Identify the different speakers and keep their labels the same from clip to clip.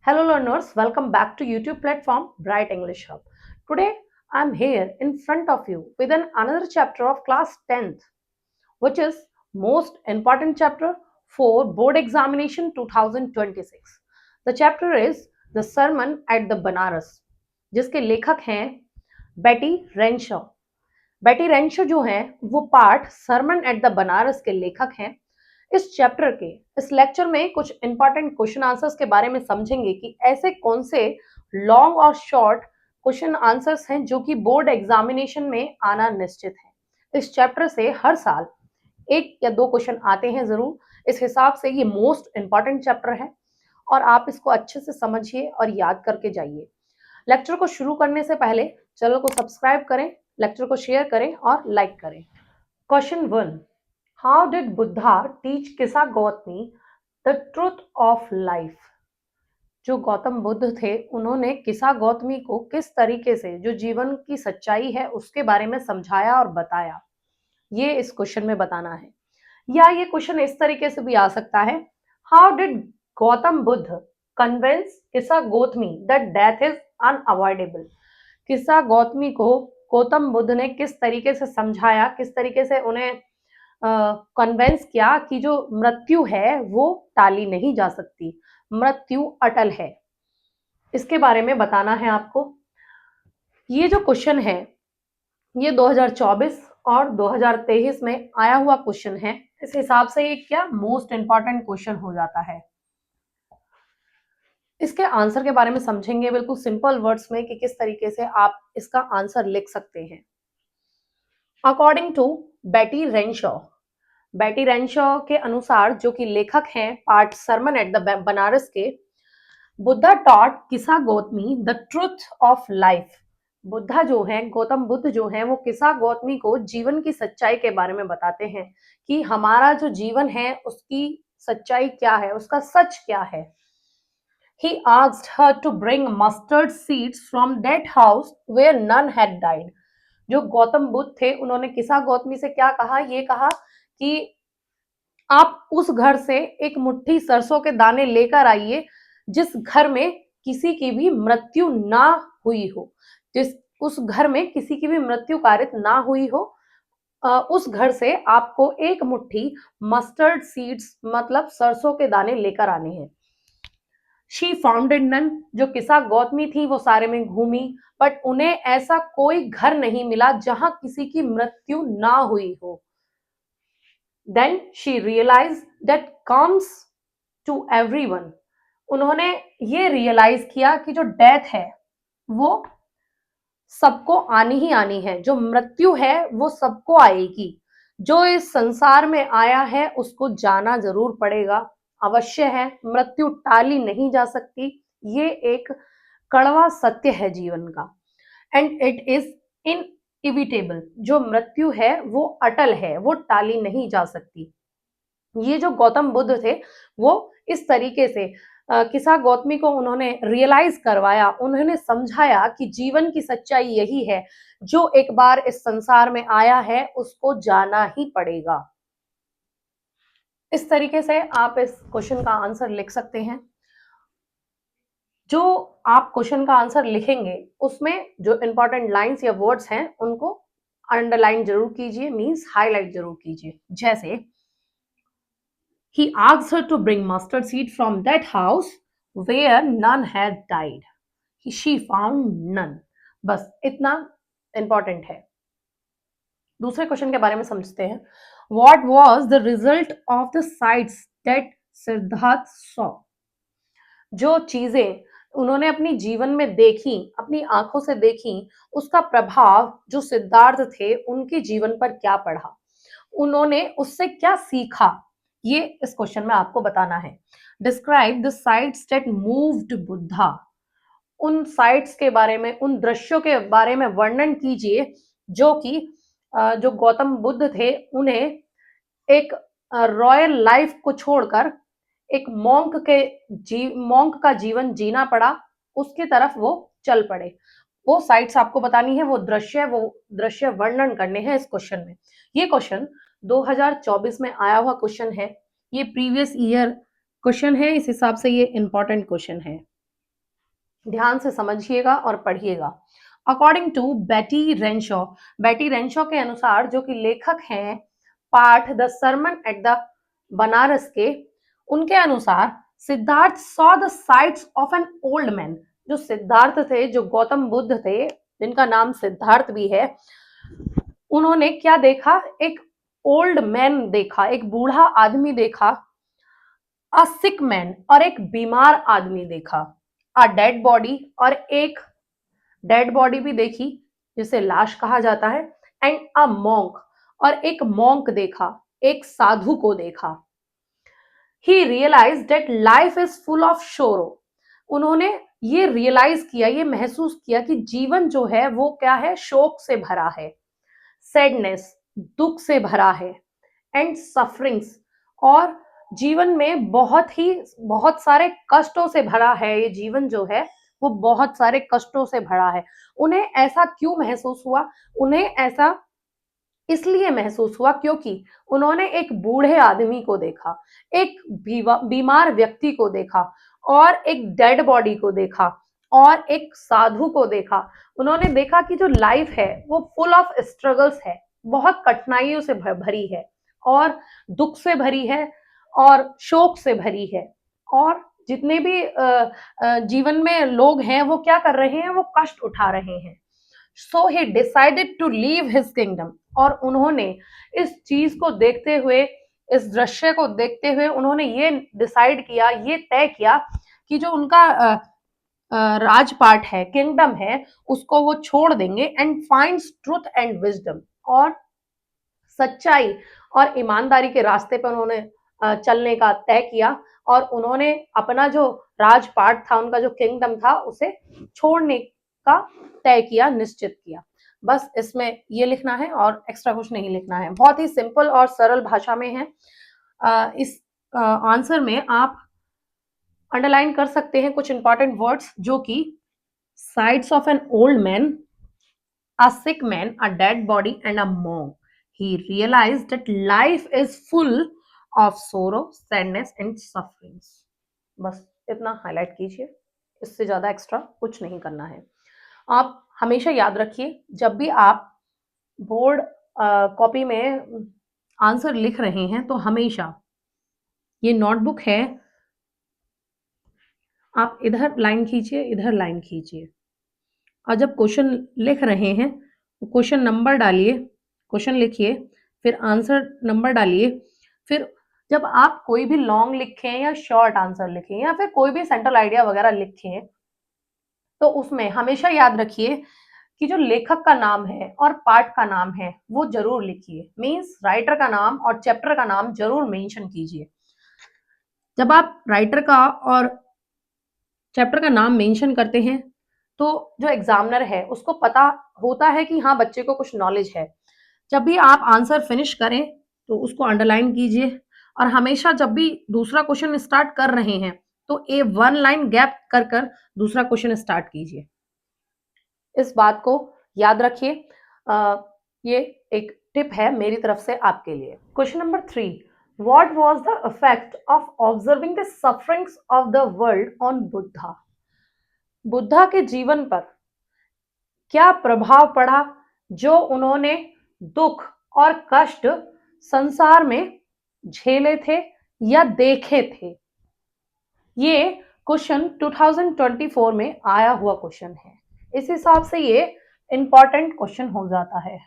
Speaker 1: Hello learners, welcome back to YouTube platform Bright English Hub. Today I'm here in front of you with another chapter of class 10th, which is most important chapter for board examination 2026. The chapter is The Sermon at the Banaras, जिसके लेखक हैं बेटी Renshaw. बेटी रेंशो जो हैं वो part sermon at the Banaras के लेखक हैं। इस चैप्टर के इस लेक्चर में कुछ इंपॉर्टेंट क्वेश्चन आंसर्स के बारे में समझेंगे कि ऐसे कौन से लॉन्ग और शॉर्ट क्वेश्चन आंसर्स हैं जो कि बोर्ड एग्जामिनेशन में आना निश्चित है। इस चैप्टर से हर साल एक या दो क्वेश्चन आते हैं जरूर। इस हिसाब से ये मोस्ट इंपॉर्टेंट चैप्टर है और आप इसको अच्छे से समझिए और याद करके जाइए। लेक्चर को शुरू करने से पहले चैनल को सब्सक्राइब करें, लेक्चर को शेयर करें और लाइक करें। Question 1, how did Buddha teach Kisa Gotami the truth of life? जो गौतम बुद्ध थे उन्होंने किसा गौतमी को किस तरीके से जो जीवन की सच्चाई है उसके बारे में समझाया और बताया, ये इस क्वेश्चन में बताना है। या ये क्वेश्चन इस तरीके से भी आ सकता है, how did Gautam Buddha convince Kisa Gotami that death is unavoidable? Kisa Gotami को गौतम बुद्ध ने किस तरीके से समझाया, किस तरीके से उन्हें कन्विंस किया कि जो मृत्यु है वो टाली नहीं जा सकती, मृत्यु अटल है। इसके बारे में बताना है आपको। ये जो क्वेश्चन है ये 2024 और 2023 में आया हुआ क्वेश्चन है। इस हिसाब से ये क्या मोस्ट इंपॉर्टेंट क्वेश्चन हो जाता है। इसके आंसर के बारे में समझेंगे बिल्कुल सिंपल वर्ड्स में कि किस तरीके से आप इसका आंसर लिख सकते हैं। अकॉर्डिंग टू बेटी रेंशॉ के अनुसार, जो कि लेखक हैं part sermon at the Banaras के, Buddha taught Kisa Gotami the truth of life. Buddha जो है, गौतम बुद्ध जो है, वो किसा गौतमी को जीवन की सच्चाई के बारे में बताते हैं कि हमारा जो जीवन है उसकी सच्चाई क्या है, उसका सच क्या है। He asked her to bring mustard seeds from that house where none had died. जो गौतम बुद्ध थे उन्होंने किसा गौतमी से क्या कहा, ये कहा कि आप उस घर से एक मुट्ठी सरसों के दाने लेकर आइए जिस घर में किसी की भी मृत्यु ना हुई हो, जिस उस घर में किसी की भी मृत्यु कारित ना हुई हो। उस घर से आपको एक मुट्ठी मस्टर्ड सीड्स मतलब सरसों के दाने लेकर आने हैं। शी फाउंडेड नन, जो किसा गौतमी थी वो सारे में घूमी बट उन्हें ऐसा कोई घर नहीं मिला जहां किसी की मृत्यु ना हुई हो। Then she realize that comes to everyone, उन्होंने ये रियलाइज किया कि जो डेथ है वो सबको आनी ही आनी है, जो मृत्यु है वो सबको आएगी, जो इस संसार में आया है उसको जाना जरूर पड़ेगा, अवश्य है, मृत्यु टाली नहीं जा सकती, ये एक कड़वा सत्य है जीवन का। एंड इट इज इनइविटेबल, जो मृत्यु है वो अटल है, वो टाली नहीं जा सकती। ये जो गौतम बुद्ध थे वो इस तरीके से किसा गौतमी को उन्होंने रियलाइज करवाया, उन्होंने समझाया कि जीवन की सच्चाई यही है, जो एक बार इस संसार में आया है उसको जाना ही पड़ेगा। इस तरीके से आप इस क्वेश्चन का आंसर लिख सकते हैं। जो आप क्वेश्चन का आंसर लिखेंगे उसमें जो इंपॉर्टेंट लाइंस या वर्ड्स हैं उनको अंडरलाइन जरूर कीजिए, मींस हाईलाइट जरूर कीजिए। जैसे he asked her to bring mustard seed from that house where none had died. She found none. बस इतना इंपॉर्टेंट है। दूसरे क्वेश्चन के बारे में समझते हैं। What was the result of the sights that Siddharth saw? जो चीजें उन्होंने अपनी जीवन में देखी, अपनी आंखों से देखी, उसका प्रभाव जो सिद्धार्थ थे उनके जीवन पर क्या पड़ा, उन्होंने उससे क्या सीखा, ये इस क्वेश्चन में आपको बताना है। Describe the sites that moved Buddha, उन साइट्स के बारे में, उन दृश्यों के बारे में वर्णन कीजिए जो कि जो गौतम बुद्ध थे उन्हें एक रॉयल लाइफ को छोड़कर एक मॉन्क का जीवन जीना पड़ा, उसके तरफ वो चल पड़े। वो साइट्स आपको बतानी है, वो दृश्य वर्णन करने हैं इस क्वेश्चन में। ये क्वेश्चन 2024 में आया हुआ क्वेश्चन है, ये प्रीवियस ईयर क्वेश्चन है, इस हिसाब से ये इंपॉर्टेंट क्वेश्चन है। ध्यान से समझिएगा और पढ़िएगा। अकॉर्डिंग टू बेटी रेंशॉ के अनुसार, जो कि लेखक हैं पाठ the sermon at the Banaras के, उनके अनुसार Siddhartha saw the sights of an old man. जो सिद्धार्थ थे, जो गौतम बुद्ध थे, जिनका नाम सिद्धार्थ भी है, उन्होंने क्या देखा? एक ओल्ड मैन देखा, एक बूढ़ा आदमी देखा, अ सिक मैन, और एक बीमार आदमी देखा, अ डेड बॉडी, और एक डेड बॉडी भी देखी जिसे लाश कहा जाता है, एंड अ मॉन्क, और एक मॉन्क देखा, एक साधु को देखा। He realise that life is full of sorrow. उन्होंने ये रियलाइज किया, ये महसूस किया कि जीवन जो है वो क्या है? शोक से भरा है, सैडनेस, दुख से भरा है, एंड सफरिंग्स, और जीवन में बहुत सारे कष्टों से भरा है। ये जीवन जो है वो बहुत सारे कष्टों से भरा है। उन्हें ऐसा क्यों महसूस हुआ? उन्हें ऐसा इसलिए महसूस हुआ क्योंकि उन्होंने एक बूढ़े आदमी को देखा, एक बीमार व्यक्ति को देखा, और एक डेड बॉडी को देखा, और एक साधु को देखा। उन्होंने देखा कि जो लाइफ है वो फुल ऑफ स्ट्रगल्स है, बहुत कठिनाइयों से भरी है, और दुख से भरी है, और शोक से भरी है। और जितने भी जीवन में लोग हैं वो क्या कर रहे हैं? वो कष्ट उठा रहे हैं। So he decided to leave his kingdom. और उन्होंने इस चीज को देखते हुए, इस दृश्य को देखते हुए, उन्होंने ये डिसाइड किया, ये तय किया कि जो उनका राजपाट है, किंगडम है, उसको वो छोड़ देंगे, and finds truth and wisdom. और सच्चाई और ईमानदारी के रास्ते पर उन्होंने चलने का तय किया, और उन्होंने अपना जो राजपाट था, उनका जो किंगडम था, उसे छोड़ने का तय किया, निश्चित किया। बस इसमें ये लिखना है और एक्स्ट्रा कुछ नहीं लिखना है। बहुत ही सिंपल और सरल भाषा में है। इस आंसर में आप अंडरलाइन कर सकते हैं कुछ इंपॉर्टेंट वर्ड्स, जो कि sides of an old man, a sick man, a dead body, and a monk. He realized that life is full of sorrow, sadness, and sufferings. बस इतना हाईलाइट कीजिए, इससे ज्यादा एक्स्ट्रा कुछ नहीं करना है। आप हमेशा याद रखिए, जब भी आप बोर्ड कॉपी में आंसर लिख रहे हैं तो हमेशा ये नोटबुक है, आप इधर लाइन खींचिए, इधर लाइन खींचिए, और जब क्वेश्चन लिख रहे हैं तो क्वेश्चन नंबर डालिए, क्वेश्चन लिखिए, फिर आंसर नंबर डालिए। फिर जब आप कोई भी लॉन्ग लिखें या शॉर्ट आंसर लिखें या फिर कोई भी सेंट्रल आइडिया वगैरह लिखें, तो उसमें हमेशा याद रखिए कि जो लेखक का नाम है और पाठ का नाम है वो जरूर लिखिए। मीन्स राइटर का नाम और चैप्टर का नाम जरूर मेंशन कीजिए। जब आप राइटर का और चैप्टर का नाम मेंशन करते हैं तो जो एग्जामिनर है उसको पता होता है कि हाँ, बच्चे को कुछ नॉलेज है। जब भी आप आंसर फिनिश करें तो उसको अंडरलाइन कीजिए, और हमेशा जब भी दूसरा क्वेश्चन स्टार्ट कर रहे हैं तो ए वन लाइन गैप कर कर दूसरा क्वेश्चन स्टार्ट कीजिए। इस बात को याद रखिए। ये एक टिप है मेरी तरफ से आपके लिए। Question number 3, what was the effect of observing the sufferings of the world on Buddha? Buddha के जीवन पर क्या प्रभाव पड़ा जो उन्होंने दुख और कष्ट संसार में झेले थे या देखे थे? ये क्वेश्चन 2024 में आया हुआ क्वेश्चन है, इस हिसाब से ये इंपॉर्टेंट क्वेश्चन हो जाता है।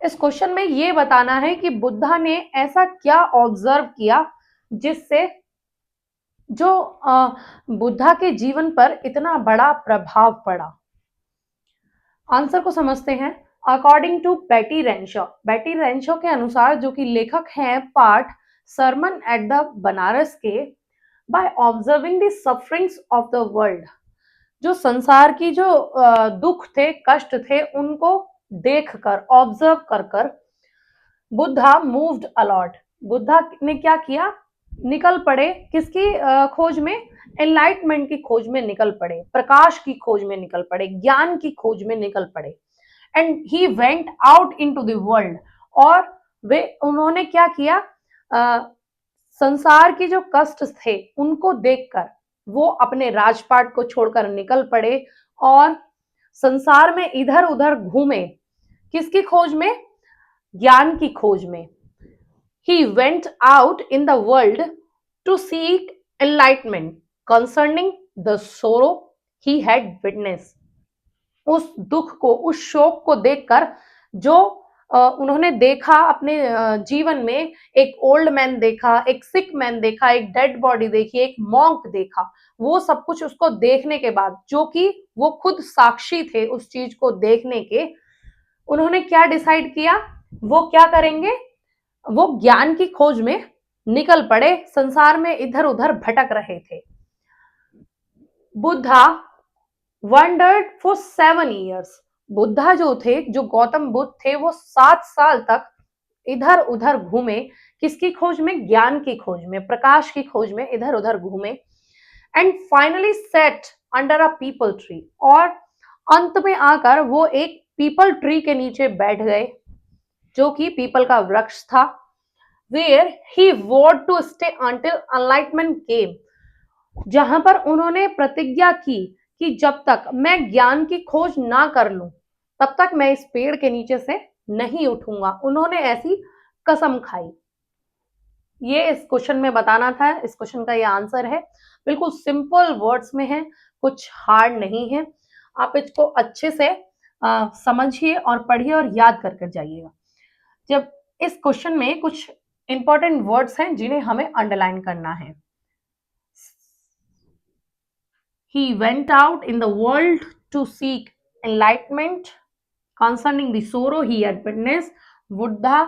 Speaker 1: इस क्वेश्चन में ये बताना है कि बुद्धा ने ऐसा क्या ऑब्जर्व किया जिससे जो बुद्धा के जीवन पर इतना बड़ा प्रभाव पड़ा। आंसर को समझते हैं। अकॉर्डिंग टू बेटी रेंशो के अनुसार, जो कि लेखक हैं पाठ सरमन एट द बनारस के, by observing the sufferings of the world, जो संसार की जो दुख थे, कष्ट थे, उनको देखकर, ऑब्जर्व कर कर, बुद्धा मूव्ड अलॉट। बुद्धा ने क्या किया? निकल पड़े किसकी खोज में? एनलाइटमेंट की खोज में निकल पड़े, प्रकाश की खोज में निकल पड़े, ज्ञान की खोज में निकल पड़े। And he went out into the world, और उन्होंने क्या किया? संसार की जो कष्ट थे उनको देखकर वो अपने राजपाट को छोड़कर निकल पड़े और संसार में इधर उधर घूमे। किसकी खोज में? ज्ञान की खोज में। He went out in the world to seek enlightenment concerning the sorrow he had witnessed. उस दुख को, उस शोक को देखकर जो उन्होंने देखा अपने जीवन में, एक ओल्ड मैन देखा, एक सिक मैन देखा, एक डेड बॉडी देखी, एक मॉन्क देखा, वो सब कुछ उसको देखने के बाद, जो कि वो खुद साक्षी थे उस चीज को देखने के, उन्होंने क्या डिसाइड किया? वो क्या करेंगे? वो ज्ञान की खोज में निकल पड़े, संसार में इधर उधर भटक रहे थे। Buddha wondered for 7 years। Buddha जो थे, जो गौतम बुद्ध थे, वो 7 साल तक इधर उधर घूमे। किसकी खोज में? ज्ञान की खोज में, प्रकाश की खोज में इधर उधर घूमे। And finally set under a people tree. और अंत में आकर वो एक पीपल ट्री के नीचे बैठ गए, जो कि पीपल का वृक्ष था। वेयर ही वोड टू स्टे अंटिल एनलाइटमेंट केम। जहां पर उन्होंने प्रतिज्ञा की कि जब तक मैं ज्ञान की खोज ना कर लूं, तब तक मैं इस पेड़ के नीचे से नहीं उठूंगा। उन्होंने ऐसी कसम खाई। ये इस क्वेश्चन में बताना था, इस क्वेश्चन का ये आंसर है। बिल्कुल सिंपल वर्ड्स में है, कुछ हार्ड नहीं है। आप इसको अच्छे से समझिए और पढ़िए और याद कर कर जाइएगा। जब इस क्वेश्चन में कुछ इंपॉर्टेंट वर्ड्स हैं जिन्हें हमें अंडरलाइन करना है। He went out in the world to seek enlightenment concerning the sorrow he had witnessed. Buddha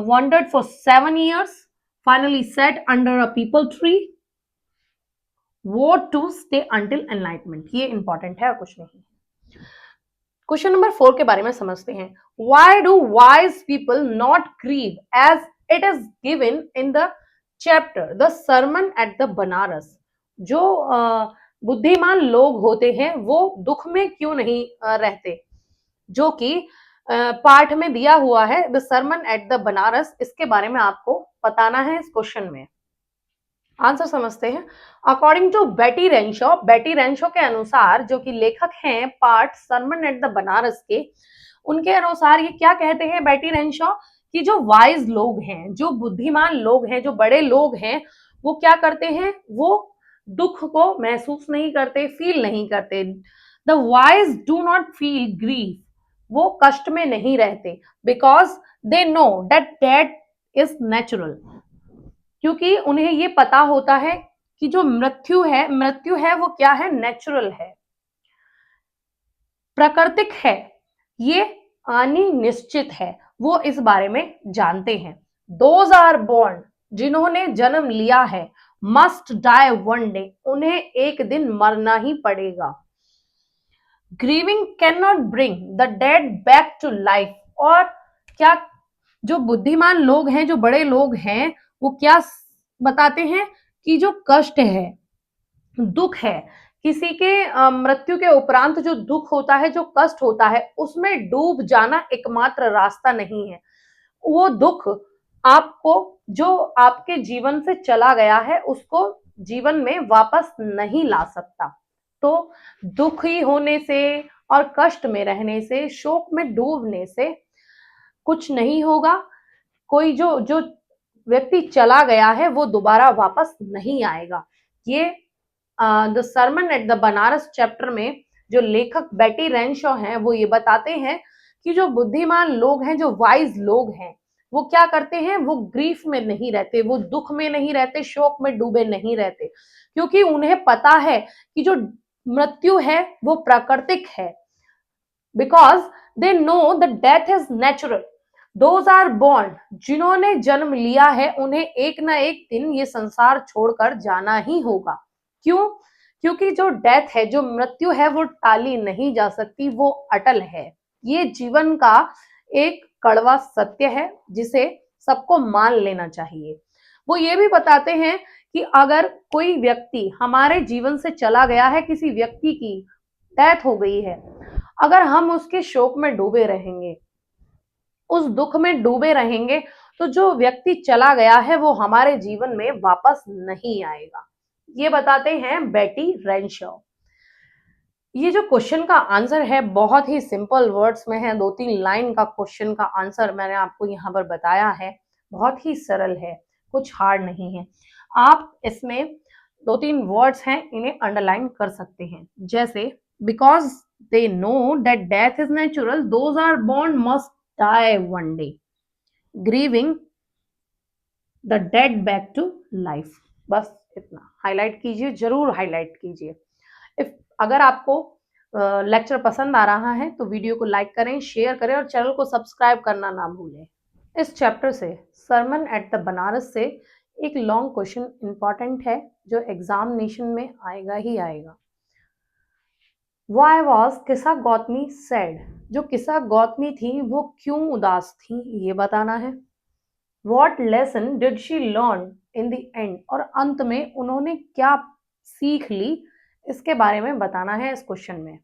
Speaker 1: wandered for 7 years, finally sat under a peepal tree, vowed to stay until enlightenment. ये important है और कुछ नहीं। Question number 4 के बारे में समझते हैं। Why do wise people not grieve as it is given in the chapter The Sermon at the Banaras? जो बुद्धिमान लोग होते हैं वो दुख में क्यों नहीं रहते, जो कि पाठ में दिया हुआ है the sermon at the Banaras. इसके बारे में आपको बताना है इस क्वेश्चन में। आंसर समझते हैं। अकॉर्डिंग टू बेटी रेंशो के अनुसार, जो कि लेखक हैं पाठ सरमन एट द बनारस के, उनके अनुसार ये क्या कहते हैं बेटी रेंशो कि जो वाइज लोग हैं, जो बुद्धिमान लोग हैं, जो बड़े लोग हैं, वो क्या करते हैं? वो दुख को महसूस नहीं करते, फील नहीं करते। The wise do not feel grief. वो कष्ट में नहीं रहते, because they know that is natural. क्योंकि उन्हें ये पता होता है कि जो मृत्यु है वो क्या है? नेचुरल है, प्राकृतिक है, ये आनी निश्चित है। वो इस बारे में जानते हैं। दोज आर बोर्न, जिन्होंने जन्म लिया है, मस्ट डाई वन डे, उन्हें एक दिन मरना ही पड़ेगा। Grieving can not bring the dead back to life. और क्या जो बुद्धिमान लोग हैं, जो बड़े लोग हैं, वो क्या बताते हैं कि जो कष्ट है, दुख है, किसी के मृत्यु के उपरांत जो दुख होता है, जो कष्ट होता है, उसमें डूब जाना एकमात्र रास्ता नहीं है। वो दुख आपको, जो आपके जीवन से चला गया है, उसको जीवन में वापस नहीं ला सकता। तो दुखी होने से और कष्ट में रहने से, शोक में डूबने से कुछ नहीं होगा। कोई जो जो व्यक्ति चला गया है वो दोबारा वापस नहीं आएगा। ये the sermon at the Banaras chapter में जो लेखक बेटी रेंशो हैं, वो ये बताते हैं कि जो बुद्धिमान लोग हैं, जो वाइज लोग हैं, वो क्या करते हैं? वो ग्रीफ में नहीं रहते, वो दुख में नहीं रहते, शोक में डूबे नहीं रहते, क्योंकि उन्हें पता है कि जो मृत्यु है वो प्राकृतिक है। Because they know the death is natural. Those are born, जिन्होंने जन्म लिया है, उन्हें एक ना एक दिन ये संसार छोड़कर जाना ही होगा। क्यों? क्योंकि जो डेथ है, जो मृत्यु है, वो टाली नहीं जा सकती, वो अटल है। ये जीवन का एक कड़वा सत्य है जिसे सबको मान लेना चाहिए। वो ये भी बताते हैं कि अगर कोई व्यक्ति हमारे जीवन से चला गया है, किसी व्यक्ति की डेथ हो गई है, अगर हम उसके शोक में डूबे रहेंगे, उस दुख में डूबे रहेंगे, तो जो व्यक्ति चला गया है वो हमारे जीवन में वापस नहीं आएगा। ये बताते हैं बेटी रेंशॉ। ये जो क्वेश्चन का आंसर है बहुत ही सिंपल वर्ड्स में है, 2-3 लाइन का क्वेश्चन का आंसर मैंने आपको यहाँ पर बताया है। बहुत ही सरल है, कुछ हार्ड नहीं है। आप इसमें 2-3 वर्ड्स हैं, इन्हें अंडरलाइन कर सकते हैं। जैसे because they know that death is natural, those are born must die one day, grieving the dead back to life. बस इतना हाईलाइट कीजिए, जरूर हाईलाइट कीजिए। इफ अगर आपको लेक्चर पसंद आ रहा है तो वीडियो को लाइक करें, शेयर करें और चैनल को सब्सक्राइब करना ना भूलें। इस चैप्टर से सरमन एट द बनारस से एक लॉन्ग क्वेश्चन इंपॉर्टेंट है जो एग्जामिनेशन में आएगा ही आएगा। Why was किस्सा गौतमी सैड? जो किस्सा गौतमी थी वो क्यों उदास थी, ये बताना है। What lesson did she learn in the end? और अंत में उन्होंने क्या सीख ली, इसके बारे में बताना है इस क्वेश्चन में।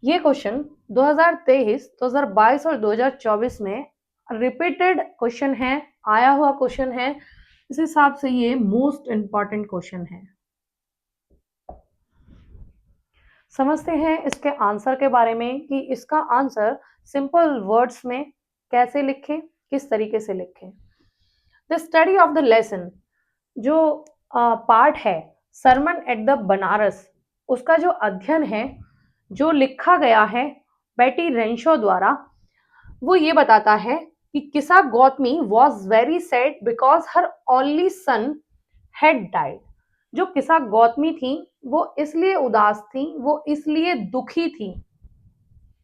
Speaker 1: ये क्वेश्चन 2023, 2022 और 2024 में रिपीटेड क्वेश्चन है, आया हुआ क्वेश्चन है। इस हिसाब से ये मोस्ट इंपॉर्टेंट क्वेश्चन है। समझते हैं इसके आंसर के बारे में कि इसका आंसर सिंपल वर्ड्स में कैसे लिखें, किस तरीके से लिखें। The study of the lesson, जो पार्ट है सरमन एट द बनारस, उसका जो अध्ययन है, जो लिखा गया है बेटी रेंशो द्वारा, वो ये बताता है कि किस्सा Gautami was very sad because her only son had died. जो किस्सा गौतमी थी वो इसलिए उदास थी, वो इसलिए दुखी थी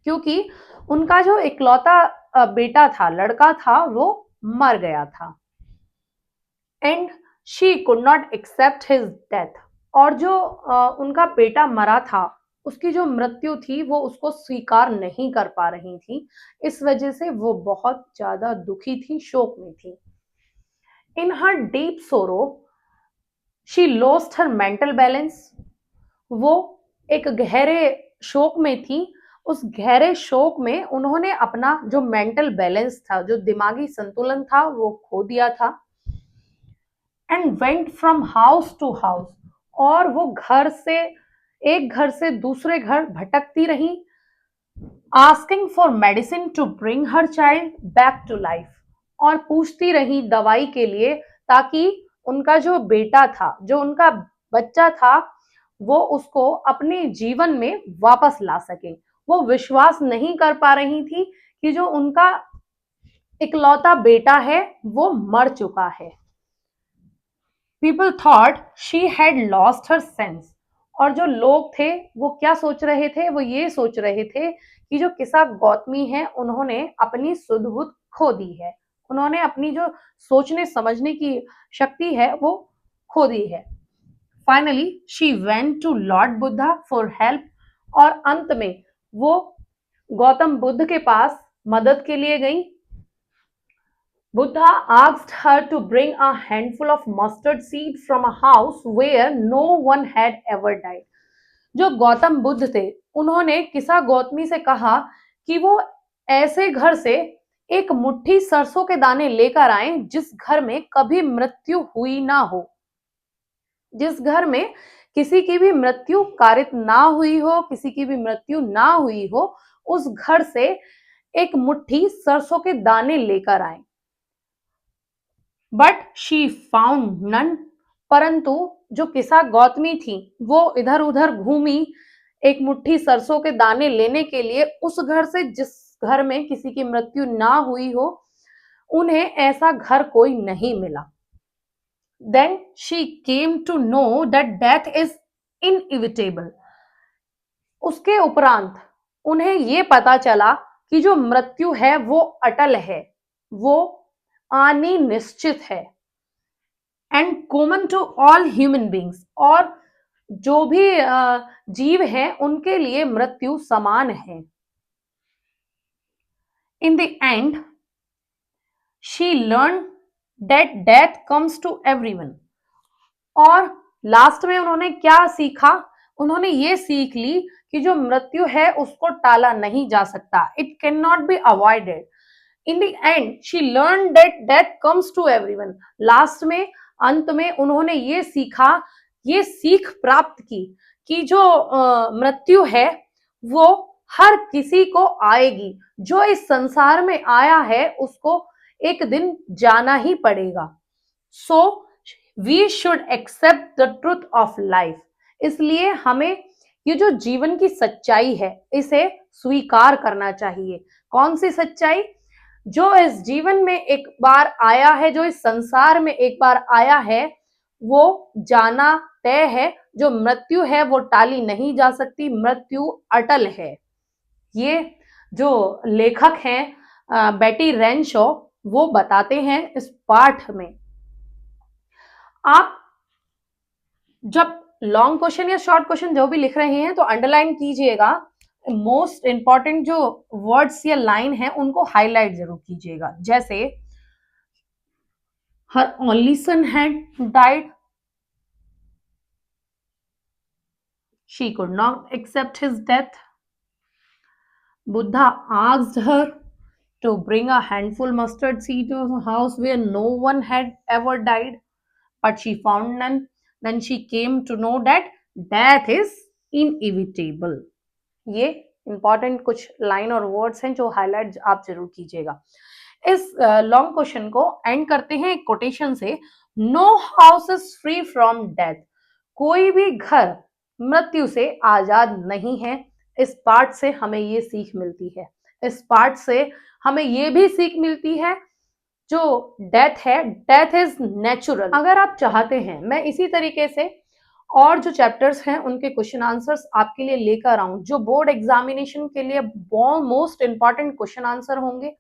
Speaker 1: क्योंकि उनका जो इकलौता बेटा था, लड़का था, वो मर गया था। And she could not accept his death, और जो उनका बेटा मरा था उसकी जो मृत्यु थी वो उसको स्वीकार नहीं कर पा रही थी। इस वजह से वो बहुत ज्यादा दुखी थी, शोक में थी। इन हर डीप सोरो she lost her mental balance, वो एक गहरे शोक में थी। उस गहरे शोक में उन्होंने अपना जो मेंटल बैलेंस था, जो दिमागी संतुलन था, वो खो दिया था। And went from house to house, और वो एक घर से दूसरे घर भटकती रही। Asking for medicine to bring her child back to life, और पूछती रही दवाई के लिए ताकि उनका जो बेटा था, जो उनका बच्चा था, वो उसको अपने जीवन में वापस ला सके। वो विश्वास नहीं कर पा रही थी कि जो उनका इकलौता बेटा है वो मर चुका है। People thought she had lost her sense, और जो लोग थे वो क्या सोच रहे थे, वो ये सोच रहे थे कि जो किस्सा गौतमी है उन्होंने अपनी सुध बुध खो दी है, उन्होंने अपनी जो सोचने समझने की शक्ति है वो खो दी है। Finally she went to lord Buddha for help, और अंत में वो गौतम बुद्ध के पास मदद के लिए गई। Buddha asked her to bring a handful of mustard seed from a house where no one had ever died. जो गौतम बुद्ध थे उन्होंने किस्सा गौतमी से कहा कि वो ऐसे घर से एक मुट्ठी सरसों के दाने लेकर आए जिस घर में कभी मृत्यु हुई ना हो, जिस घर में किसी की भी मृत्यु कारित ना हुई हो, किसी की भी मृत्यु ना हुई हो, उस घर से एक मुट्ठी सरसों के दाने लेकर आए। बट शी फाउंड नन, परंतु जो किस्सा गौतमी थी वो इधर उधर घूमी एक मुट्ठी सरसों के दाने लेने के लिए उस घर से जिस घर में किसी की मृत्यु ना हुई हो, उन्हें ऐसा घर कोई नहीं मिला। Then she came to know that death is inevitable, उसके उपरांत उन्हें ये पता चला कि जो मृत्यु है वो अटल है, वो आनी निश्चित है। And common to all human beings, और जो भी जीव हैं उनके लिए मृत्यु समान है। In the end she learn that death comes to everyone, और लास्ट में उन्होंने क्या सीखा, उन्होंने ये सीख ली कि जो मृत्यु है उसको टाला नहीं जा सकता, it can not be avoided. In the end she learn that death comes to everyone, last में अंत में उन्होंने ये सीखा ये सीख प्राप्त की कि जो मृत्यु है वो हर किसी को आएगी। जो इस संसार में आया है उसको एक दिन जाना ही पड़ेगा। So we should accept the truth of life. इसलिए हमें ये जो जीवन की सच्चाई है इसे स्वीकार करना चाहिए। कौन सी सच्चाई? जो इस जीवन में एक बार आया है, जो इस संसार में एक बार आया है, वो जाना तय है। जो मृत्यु है वो टाली नहीं जा सकती, मृत्यु अटल है। ये जो लेखक हैं बेटी रेनशॉ, वो बताते हैं इस पाठ में। आप जब लॉन्ग क्वेश्चन या शॉर्ट क्वेश्चन जो भी लिख रहे हैं तो अंडरलाइन कीजिएगा। मोस्ट इंपॉर्टेंट जो वर्ड्स या लाइन है उनको हाईलाइट जरूर कीजिएगा। जैसे हर only son had died, she could not accept his death, Buddha asked her to bring a handful mustard seed to a house where no one had ever died, but she found none. Then she came to know that death is inevitable. ये important कुछ line और words हैं जो highlight आप जरूर कीजिएगा। इस long question को एंड करते हैं एक कोटेशन से। No house is free from death. कोई भी घर मृत्यु से आजाद नहीं है। इस पाठ से हमें ये सीख मिलती है। इस पाठ से हमें ये भी सीख मिलती है जो डेथ है, डेथ इज नेचुरल। अगर आप चाहते हैं मैं इसी तरीके से और जो चैप्टर्स हैं उनके क्वेश्चन आंसर्स आपके लिए लेकर आऊं, जो बोर्ड एग्जामिनेशन के लिए मोस्ट इंपॉर्टेंट क्वेश्चन आंसर होंगे,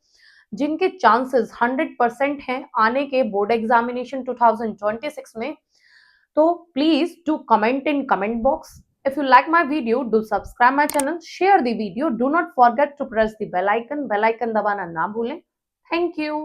Speaker 1: जिनके चांसेस 100% हैं आने के बोर्ड एग्जामिनेशन 2026 में। तो please do comment in comment box. If you like my video, do subscribe my channel, share the video. Do not forget to press the bell icon. Bell icon दबाना ना भूलें। Thank you.